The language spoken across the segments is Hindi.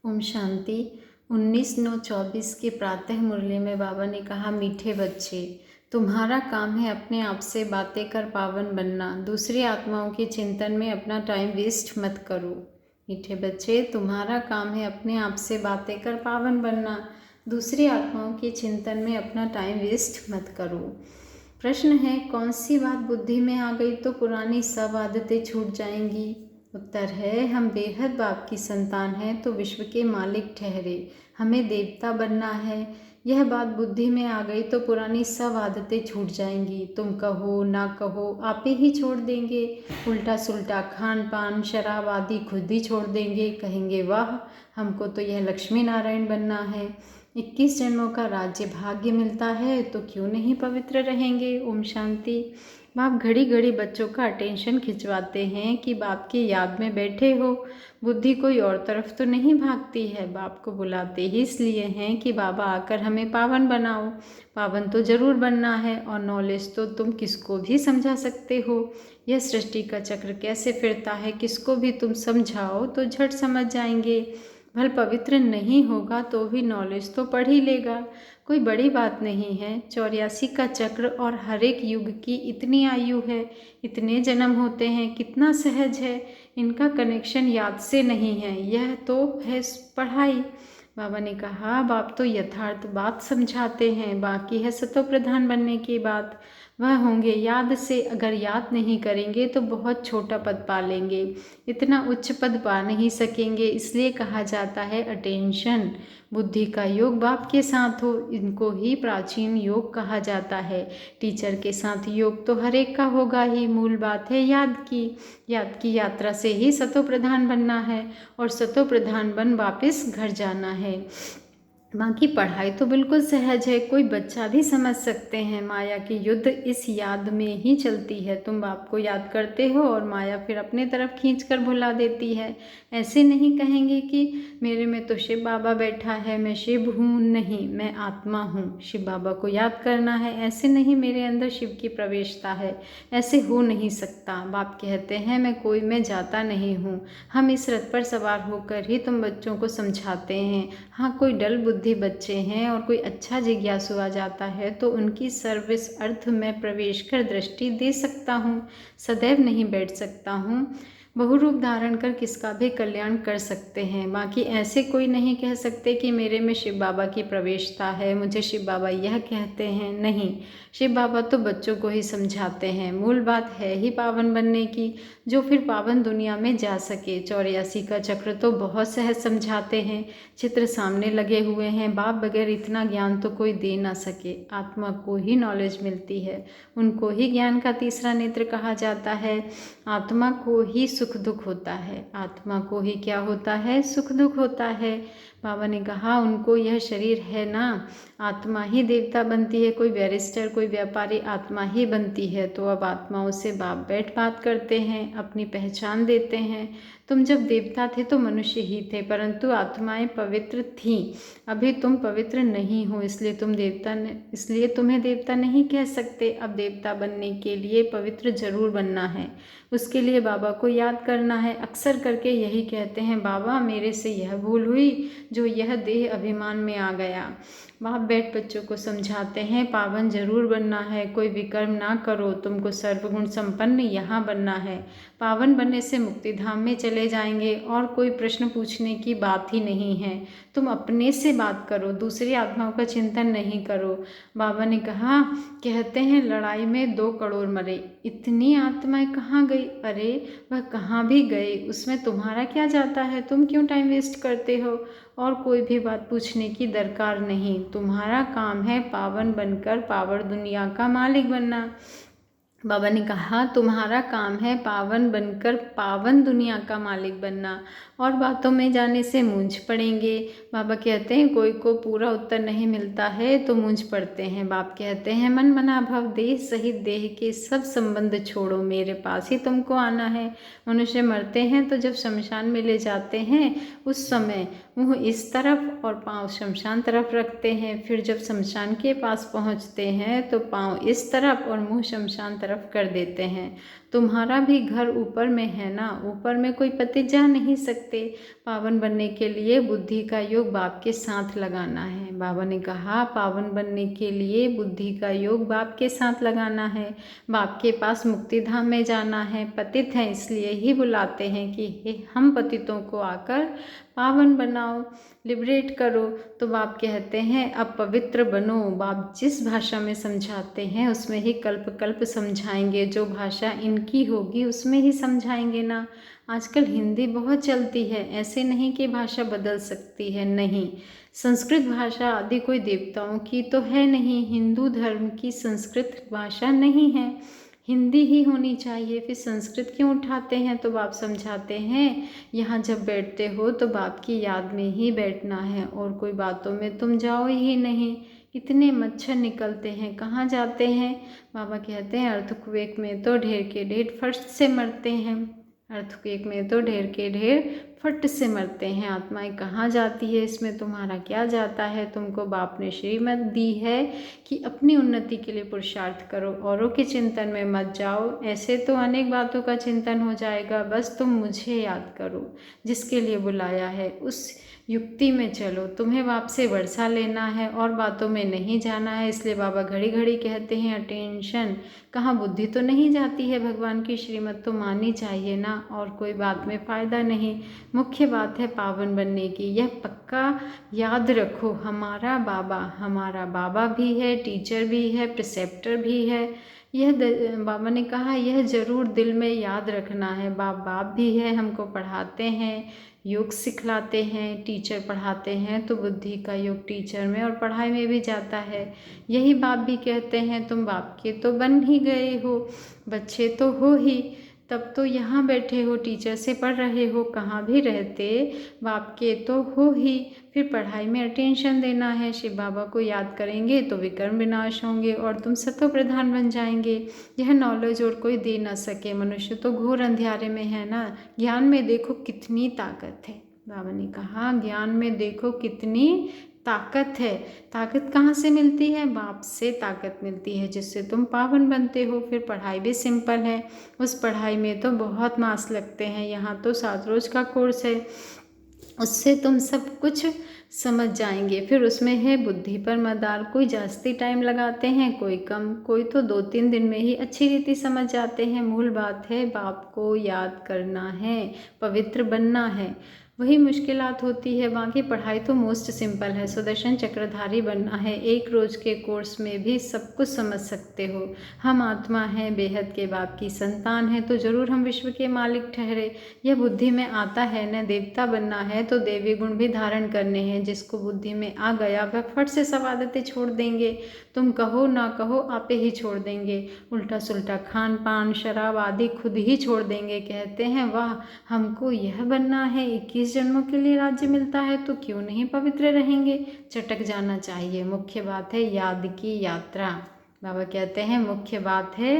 ओम शांति। 19/9/24 की प्रातः मुरली में बाबा ने कहा, मीठे बच्चे, तुम्हारा काम है अपने आप से बातें कर पावन बनना। दूसरी आत्माओं के चिंतन में अपना टाइम वेस्ट मत करो। मीठे बच्चे, तुम्हारा काम है अपने आप से बातें कर पावन बनना। दूसरी आत्माओं के चिंतन में अपना टाइम वेस्ट मत करो। प्रश्न है, कौन सी बात बुद्धि में आ गई तो पुरानी सब आदतें छूट जाएंगी? उत्तर है, हम बेहद बाप की संतान हैं तो विश्व के मालिक ठहरे, हमें देवता बनना है। यह बात बुद्धि में आ गई तो पुरानी सब आदतें छूट जाएंगी। तुम कहो ना कहो आप ही छोड़ देंगे। उल्टा सुल्टा खान पान शराब आदि खुद ही छोड़ देंगे। कहेंगे, वाह, हमको तो यह लक्ष्मी नारायण बनना है। 21 जन्मों का राज्य भाग्य मिलता है तो क्यों नहीं पवित्र रहेंगे। ओम शांति। बाप घड़ी घड़ी बच्चों का अटेंशन खिंचवाते हैं कि बाप की याद में बैठे हो। बुद्धि कोई और तरफ तो नहीं भागती है। बाप को बुलाते ही इसलिए हैं कि बाबा आकर हमें पावन बनाओ। पावन तो जरूर बनना है और नॉलेज तो तुम किसको भी समझा सकते हो। यह सृष्टि का चक्र कैसे फिरता है किसको भी तुम समझाओ तो झट समझ जाएंगे। भल पवित्र नहीं होगा तो भी नॉलेज तो पढ़ ही लेगा। कोई बड़ी बात नहीं है। 84 का चक्र और हर एक युग की इतनी आयु है, इतने जन्म होते हैं, कितना सहज है। इनका कनेक्शन याद से नहीं है, यह तो है पढ़ाई। बाबा ने कहा, बाप तो यथार्थ बात समझाते हैं, बाकी है सतो प्रधान बनने की बात। वह होंगे याद से। अगर याद नहीं करेंगे तो बहुत छोटा पद पा लेंगे, इतना उच्च पद पा नहीं सकेंगे। इसलिए कहा जाता है अटेंशन। बुद्धि का योग बाप के साथ हो, इनको ही प्राचीन योग कहा जाता है। टीचर के साथ योग तो हर एक का होगा ही। मूल बात है याद की यात्रा से ही सतो प्रधान बनना है और सतो प्रधान बन वापस घर जाना है। बाकी पढ़ाई तो बिल्कुल सहज है, कोई बच्चा भी समझ सकते हैं। माया की युद्ध इस याद में ही चलती है। तुम बाप को याद करते हो और माया फिर अपने तरफ खींचकर भुला देती है। ऐसे नहीं कहेंगे कि मेरे में तो शिव बाबा बैठा है, मैं शिव हूँ। नहीं, मैं आत्मा हूँ। शिव बाबा को याद करना है। ऐसे नहीं मेरे अंदर शिव की प्रवेशता है, ऐसे हो नहीं सकता। बाप कहते हैं मैं जाता नहीं हूँ। हम इस रथ पर सवार होकर ही तुम बच्चों को समझाते हैं। हाँ, कोई डल बुद्धि बच्चे हैं और कोई अच्छा जिज्ञासु आ जाता है तो उनकी सर्विस अर्थ में प्रवेश कर दृष्टि दे सकता हूँ। सदैव नहीं बैठ सकता हूँ। बहुरूप धारण कर किसका भी कल्याण कर सकते हैं। बाकी ऐसे कोई नहीं कह सकते कि मेरे में शिव बाबा की प्रवेशता है, मुझे शिव बाबा यह कहते हैं। नहीं, शिव बाबा तो बच्चों को ही समझाते हैं। मूल बात है ही पावन बनने की, जो फिर पावन दुनिया में जा सके। 84 का चक्र तो बहुत सहज समझाते हैं। चित्र सामने लगे हुए हैं। बाप बगैर इतना ज्ञान तो कोई दे ना सके। आत्मा को ही नॉलेज मिलती है, उनको ही ज्ञान का तीसरा नेत्र कहा जाता है। आत्मा को ही सुख दुख होता है। आत्मा को ही क्या होता है? सुख दुख होता है। बाबा ने कहा, उनको यह शरीर है ना, आत्मा ही देवता बनती है। कोई बैरिस्टर, कोई व्यापारी, आत्मा ही बनती है। तो अब आत्माओं से बाप बैठ बात करते हैं, अपनी पहचान देते हैं। तुम जब देवता थे तो मनुष्य ही थे, परंतु आत्माएं पवित्र थीं। अभी तुम पवित्र नहीं हो, इसलिए तुम्हें देवता नहीं कह सकते। अब देवता बनने के लिए पवित्र जरूर बनना है। उसके लिए बाबा को याद करना है। अक्सर करके यही कहते हैं, बाबा मेरे से यह भूल हुई जो यह देह अभिमान में आ गया। बाप बैठ बच्चों को समझाते हैं, पावन जरूर बनना है, कोई विकर्म ना करो, तुमको सर्वगुण संपन्न यहाँ बनना है। पावन बनने से मुक्ति धाम में चले जाएंगे और कोई प्रश्न पूछने की बात ही नहीं है। तुम अपने से बात करो, दूसरी आत्माओं का चिंतन नहीं करो। बाबा ने कहा, कहते हैं लड़ाई में 2 करोड़ मरे, इतनी आत्माएं कहाँ गई? अरे वह कहाँ भी गए, उसमें तुम्हारा क्या जाता है? तुम क्यों टाइम वेस्ट करते हो? और कोई भी बात पूछने की दरकार नहीं। तुम्हारा काम है पावन बनकर पावर दुनिया का मालिक बनना। बाबा ने कहा, तुम्हारा काम है पावन बनकर पावन दुनिया का मालिक बनना। और बातों में जाने से मूंझ पड़ेंगे। बाबा कहते हैं, कोई को पूरा उत्तर नहीं मिलता है तो मूंझ पड़ते हैं। बाप कहते हैं, मन मना भव देह सहित देह के सब संबंध छोड़ो, मेरे पास ही तुमको आना है। मनुष्य मरते हैं तो जब शमशान में ले जाते हैं उस समय मुँह इस तरफ और पाँव शमशान तरफ रखते हैं। फिर जब शमशान के पास पहुँचते हैं तो पाँव इस तरफ और मुँह शमशान तरफ कर देते हैं। तुम्हारा भी घर ऊपर में है ना, ऊपर में कोई पति जा नहीं सकते। पावन बनने के लिए बुद्धि का योग बाप के साथ लगाना है। बाबा ने कहा पावन बनने के लिए बुद्धि का योग बाप के साथ लगाना है, बाप के पास मुक्ति धाम में जाना है। पतित हैं इसलिए ही बुलाते हैं कि हे हम पतितों को आकर पावन बनाओ, लिबरेट करो। तो बाप कहते हैं अब पवित्र बनो। बाप जिस भाषा में समझाते हैं उसमें ही कल्प कल्प समझाएंगे, जो भाषा इनकी होगी उसमें ही समझाएंगे ना। आजकल हिंदी बहुत चलती है, ऐसे नहीं कि भाषा बदल सकती है, नहीं। संस्कृत भाषा आदि कोई देवताओं की तो है नहीं, हिंदू धर्म की संस्कृत भाषा नहीं है, हिंदी ही होनी चाहिए। फिर संस्कृत क्यों उठाते हैं? तो बाप समझाते हैं यहाँ जब बैठते हो तो बाप की याद में ही बैठना है, और कोई बातों में तुम जाओ ही नहीं। इतने मच्छर निकलते हैं, कहाँ जाते हैं? बाबा कहते हैं अर्थक्वेक में तो ढेर के ढेर फट से मरते हैं, अर्थक्वेक में तो ढेर के ढेर फट से मरते हैं। आत्माएं कहाँ जाती है, इसमें तुम्हारा क्या जाता है? तुमको बाप ने श्रीमत दी है कि अपनी उन्नति के लिए पुरुषार्थ करो, औरों के चिंतन में मत जाओ। ऐसे तो अनेक बातों का चिंतन हो जाएगा, बस तुम मुझे याद करो जिसके लिए बुलाया है, उस युक्ति में चलो। तुम्हें बाप से वर्षा लेना है और बातों में नहीं जाना है। इसलिए बाबा घड़ी घड़ी कहते हैं अटेंशन। कहाँ बुद्धि तो नहीं जाती है, भगवान की श्रीमत तो माननी चाहिए ना, और कोई बात में फ़ायदा नहीं। मुख्य बात है पावन बनने की। यह पक्का याद रखो, हमारा बाबा भी है, टीचर भी है, प्रिसेप्टर भी है। बाबा ने कहा यह ज़रूर दिल में याद रखना है। बाप भी है, हमको पढ़ाते हैं, योग सिखलाते हैं, टीचर पढ़ाते हैं, तो बुद्धि का योग टीचर में और पढ़ाई में भी जाता है। यही बाप भी कहते हैं तुम बाप के तो बन ही गए हो, बच्चे तो हो ही, तब तो यहाँ बैठे हो, टीचर से पढ़ रहे हो, कहाँ भी रहते बाप के तो हो ही। फिर पढ़ाई में अटेंशन देना है, शिव बाबा को याद करेंगे तो विकर्म विनाश होंगे और तुम सतो प्रधान बन जाएंगे। यह नॉलेज और कोई दे ना सके, मनुष्य तो घोर अंधियारे में है ना। ज्ञान में देखो कितनी ताकत है, बाबा ने कहा ज्ञान में देखो कितनी ताकत है। ताकत कहाँ से मिलती है? बाप से ताकत मिलती है, जिससे तुम पावन बनते हो। फिर पढ़ाई भी सिंपल है, उस पढ़ाई में तो बहुत मास लगते हैं, यहाँ तो 7 रोज का कोर्स है, उससे तुम सब कुछ समझ जाएंगे। फिर उसमें है बुद्धि पर मदार, कोई जास्ती टाइम लगाते हैं, कोई कम, कोई तो 2-3 दिन में ही अच्छी रीति समझ जाते हैं। मूल बात है बाप को याद करना है, पवित्र बनना है, वही मुश्किलात होती है। बाकी पढ़ाई तो मोस्ट सिंपल है, सुदर्शन चक्रधारी बनना है। 1 रोज के कोर्स में भी सब कुछ समझ सकते हो। हम आत्मा हैं, बेहद के बाप की संतान है, तो जरूर हम विश्व के मालिक ठहरे। यह बुद्धि में आता है न, देवता बनना है तो देवी गुण भी धारण करने हैं। जिसको बुद्धि में आ गया वह फट से सब आदतें छोड़ देंगे, तुम कहो ना कहो आपे ही छोड़ देंगे। उल्टा सुल्टा खान पान शराब आदि खुद ही छोड़ देंगे। कहते हैं वाह हमको यह बनना है, 21 जन्मों के लिए राज्य मिलता है तो क्यों नहीं पवित्र रहेंगे। चटक जाना चाहिए। मुख्य बात है याद की यात्रा। बाबा कहते हैं मुख्य बात है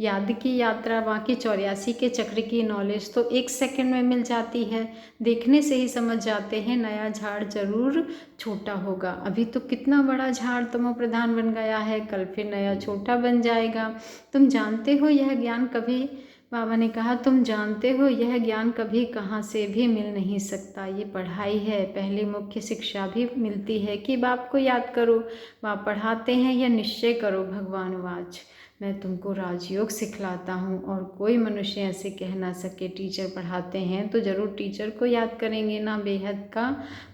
याद की यात्रा। बाकी 84 के चक्र की नॉलेज तो 1 सेकंड में मिल जाती है, देखने से ही समझ जाते हैं। नया झाड़ जरूर छोटा होगा, अभी तो कितना बड़ा झाड़ तमो प्रधान बन गया है, कल फिर नया छोटा बन जाएगा। तुम जानते हो यह ज्ञान कभी, बाबा ने कहा तुम जानते हो यह ज्ञान कभी कहाँ से भी मिल नहीं सकता। ये पढ़ाई है, पहली मुख्य शिक्षा भी मिलती है कि बाप को याद करो। बाप पढ़ाते हैं यह निश्चय करो, भगवान वाच मैं तुमको राजयोग सिखलाता हूँ और कोई मनुष्य ऐसे कह ना सके टीचर पढ़ाते हैं तो ज़रूर टीचर को याद करेंगे ना। बेहद का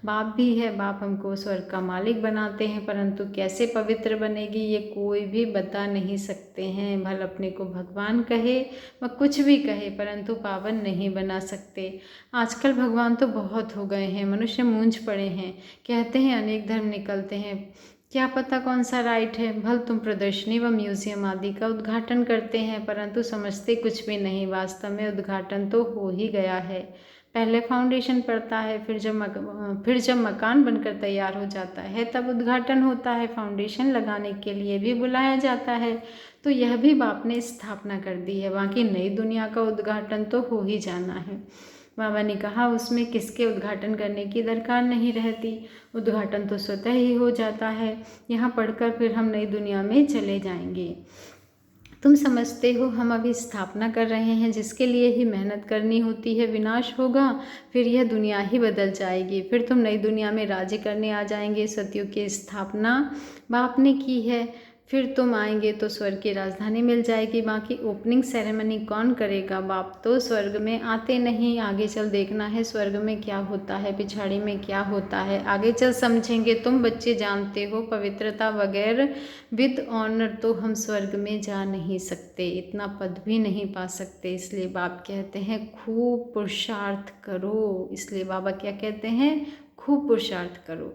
बाप भी है, बाप हमको स्वर्ग का मालिक बनाते हैं, परंतु कैसे पवित्र बनेगी ये कोई भी बता नहीं सकते हैं। भल अपने को भगवान कहे व कुछ भी कहे, परंतु पावन नहीं बना सकते। आजकल भगवान तो बहुत हो गए हैं, मनुष्य मूंझ पड़े हैं। कहते हैं अनेक धर्म निकलते हैं, क्या पता कौन सा राइट है। भल तुम प्रदर्शनी व म्यूजियम आदि का उद्घाटन करते हैं, परंतु समझते कुछ भी नहीं। वास्तव में उद्घाटन तो हो ही गया है। पहले फाउंडेशन पड़ता है, फिर जब मकान बनकर तैयार हो जाता है तब उद्घाटन होता है। फाउंडेशन लगाने के लिए भी बुलाया जाता है, तो यह भी बाप ने स्थापना कर दी है। बाकी नई दुनिया का उद्घाटन तो हो ही जाना है। बाबा ने कहा उसमें किसके उद्घाटन करने की दरकार नहीं रहती, उद्घाटन तो स्वतः ही हो जाता है। यहाँ पढ़कर फिर हम नई दुनिया में चले जाएंगे। तुम समझते हो हम अभी स्थापना कर रहे हैं, जिसके लिए ही मेहनत करनी होती है। विनाश होगा, फिर यह दुनिया ही बदल जाएगी, फिर तुम नई दुनिया में राज्य करने आ जाएंगे। सतयुग की स्थापना बाप ने की है, फिर तुम आएंगे तो स्वर्ग की राजधानी मिल जाएगी। बाकी ओपनिंग सेरेमनी कौन करेगा? बाप तो स्वर्ग में आते नहीं। आगे चल देखना है स्वर्ग में क्या होता है, पिछाड़ी में क्या होता है, आगे चल समझेंगे। तुम बच्चे जानते हो पवित्रता वगैरह विद ऑनर तो हम स्वर्ग में जा नहीं सकते, इतना पद भी नहीं पा सकते। इसलिए बाप कहते हैं खूब पुरुषार्थ करो। इसलिए बाबा क्या कहते हैं? खूब पुरुषार्थ करो,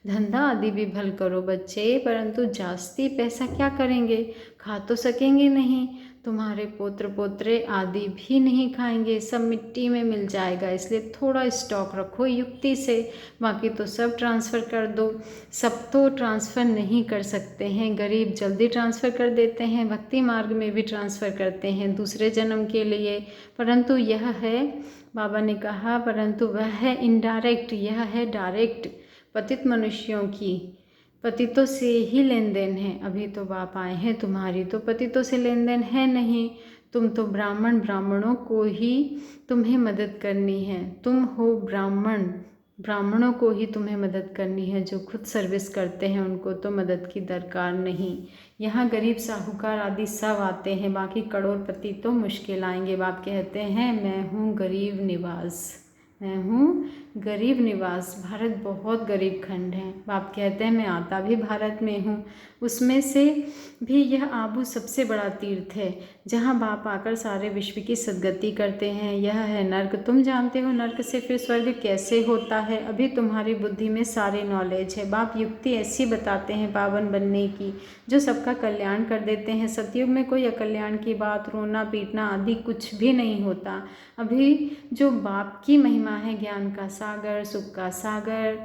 धंधा आदि भी भल करो बच्चे, परंतु जास्ती पैसा क्या करेंगे? खा तो सकेंगे नहीं, तुम्हारे पोत्र पोत्रे आदि भी नहीं खाएंगे, सब मिट्टी में मिल जाएगा। इसलिए थोड़ा स्टॉक रखो युक्ति से, बाकी तो सब ट्रांसफ़र कर दो। सब तो ट्रांसफ़र नहीं कर सकते हैं, गरीब जल्दी ट्रांसफ़र कर देते हैं, भक्ति मार्ग में भी ट्रांसफ़र करते हैं दूसरे जन्म के लिए, परंतु यह है, बाबा ने कहा, परंतु वह है इनडायरेक्ट, यह है डायरेक्ट। पतित मनुष्यों की पतितों से ही लेन देन है। अभी तो बाप आए हैं, तुम्हारी तो पतितों से लेन देन है नहीं। तुम तो ब्राह्मण, ब्राह्मणों को ही तुम्हें मदद करनी है। तुम हो ब्राह्मण, ब्राह्मणों को ही तुम्हें मदद करनी है। जो खुद सर्विस करते हैं उनको तो मदद की दरकार नहीं। यहाँ गरीब साहूकार आदि सब आते हैं, बाकी करोड़पति तो मुश्किल आएंगे। बाप कहते हैं मैं हूँ गरीब निवास, मैं हूँ गरीब निवास। भारत बहुत गरीब खंड है। बाप कहते हैं मैं आता भी भारत में हूँ, उसमें से भी यह आबू सबसे बड़ा तीर्थ है, जहाँ बाप आकर सारे विश्व की सद्गति करते हैं। यह है नर्क। तुम जानते हो नर्क से फिर स्वर्ग कैसे होता है। अभी तुम्हारी बुद्धि में सारी नॉलेज है। बाप युक्ति ऐसी बताते हैं पावन बनने की, जो सबका कल्याण कर देते हैं। सतयुग में कोई अकल्याण की बात, रोना पीटना आदि कुछ भी नहीं होता। अभी जो बाप की महिमा है, ज्ञान का सागर, सुख का सागर,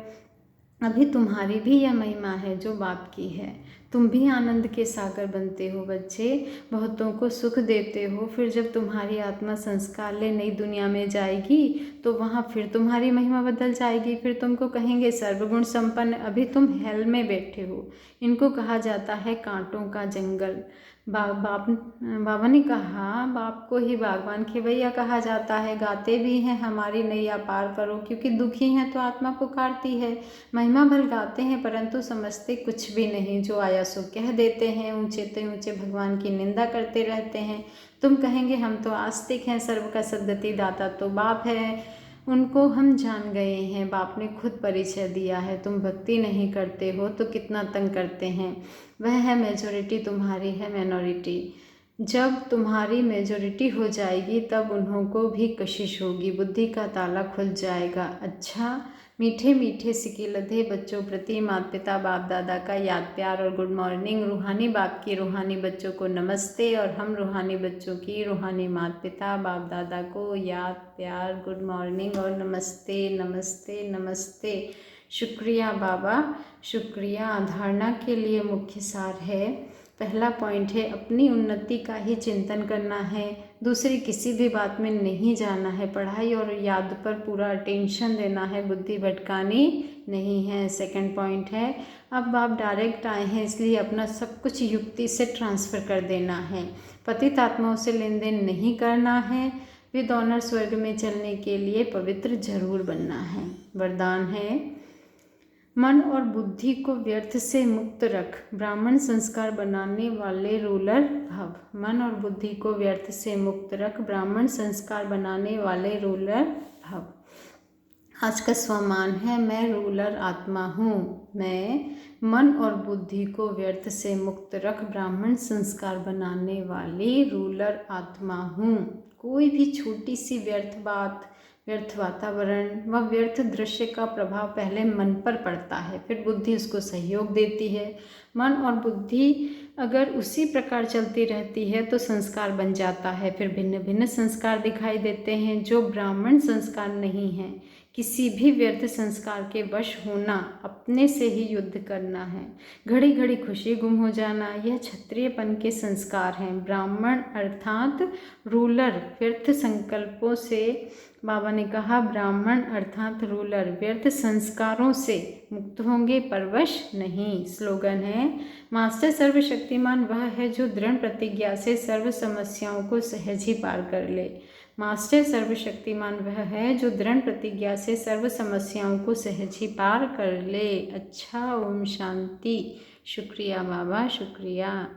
अभी तुम्हारी भी यह महिमा है जो बाप की है। तुम भी आनंद के सागर बनते हो बच्चे, बहुतों को सुख देते हो। फिर जब तुम्हारी आत्मा संस्कार ले नई दुनिया में जाएगी तो वहाँ फिर तुम्हारी महिमा बदल जाएगी। फिर तुमको कहेंगे सर्वगुण संपन्न। अभी तुम हेल में बैठे हो, इनको कहा जाता है कांटों का जंगल। बाबा ने कहा बाप को ही बागवान खेवैया कहा जाता है। गाते भी हैं हमारी नैया पार करो, क्योंकि दुखी हैं तो आत्मा पुकारती है। महिमा भल गाते हैं परंतु समझते कुछ भी नहीं। जो आया सो कह देते हैं, ऊंचे ते ऊंचे भगवान की निंदा करते रहते हैं। तुम कहेंगे हम तो आस्तिक हैं, सर्व का सद्गति दाता तो बाप है, उनको हम जान गए हैं। बाप ने खुद परिचय दिया है। तुम भक्ति नहीं करते हो तो कितना तंग करते हैं। वह है मेजॉरिटी, तुम्हारी है माइनॉरिटी। जब तुम्हारी मेजॉरिटी हो जाएगी तब उन्हों को भी कशिश होगी, बुद्धि का ताला खुल जाएगा। अच्छा मीठे मीठे सिकिलधे बच्चों प्रति माता पिता बाप दादा का याद प्यार और गुड मॉर्निंग। रूहानी बाप की रूहानी बच्चों को नमस्ते, और हम रूहानी बच्चों की रूहानी माता पिता बाप दादा को याद प्यार गुड मॉर्निंग और नमस्ते नमस्ते नमस्ते। शुक्रिया बाबा, शुक्रिया। धारणा के लिए मुख्य सार है, पहला पॉइंट है अपनी उन्नति का ही चिंतन करना है, दूसरी किसी भी बात में नहीं जाना है। पढ़ाई और याद पर पूरा अटेंशन देना है, बुद्धि भटकानी नहीं है। सेकंड पॉइंट है अब आप डायरेक्ट आए हैं इसलिए अपना सब कुछ युक्ति से ट्रांसफ़र कर देना है। पतित आत्माओं से लेन देन नहीं करना है। विद ऑनर स्वर्ग में चलने के लिए पवित्र जरूर बनना है। वरदान है मन और बुद्धि को व्यर्थ से मुक्त रख, ब्राह्मण संस्कार बनाने वाले रूलर भव। मन और बुद्धि को व्यर्थ से मुक्त रख, ब्राह्मण संस्कार बनाने वाले रूलर भव। आज का स्वमान है मैं रूलर आत्मा हूँ। मैं मन और बुद्धि को व्यर्थ से मुक्त रख, ब्राह्मण संस्कार बनाने वाली रूलर आत्मा हूँ। कोई भी छोटी सी व्यर्थ बात, व्यर्थ वातावरण व व्यर्थ दृश्य का प्रभाव पहले मन पर पड़ता है, फिर बुद्धि उसको सहयोग देती है। मन और बुद्धि अगर उसी प्रकार चलती रहती है तो संस्कार बन जाता है, फिर भिन्न भिन्न संस्कार दिखाई देते हैं जो ब्राह्मण संस्कार नहीं हैं। किसी भी व्यर्थ संस्कार के वश होना, अपने से ही युद्ध करना है, घड़ी घड़ी खुशी गुम हो जाना, यह क्षत्रियपन के संस्कार हैं। ब्राह्मण अर्थात रूलर व्यर्थ संकल्पों से बाबा ने कहा, ब्राह्मण अर्थात रूलर व्यर्थ संस्कारों से मुक्त होंगे, परवश नहीं। स्लोगन है, मास्टर सर्वशक्तिमान वह है जो दृढ़ प्रतिज्ञा से सर्व समस्याओं को सहज ही पार कर ले। मास्टर सर्वशक्तिमान वह है जो दृढ़ प्रतिज्ञा से सर्व समस्याओं को सहज ही पार कर ले। अच्छा, ओम शांति। शुक्रिया बाबा, शुक्रिया।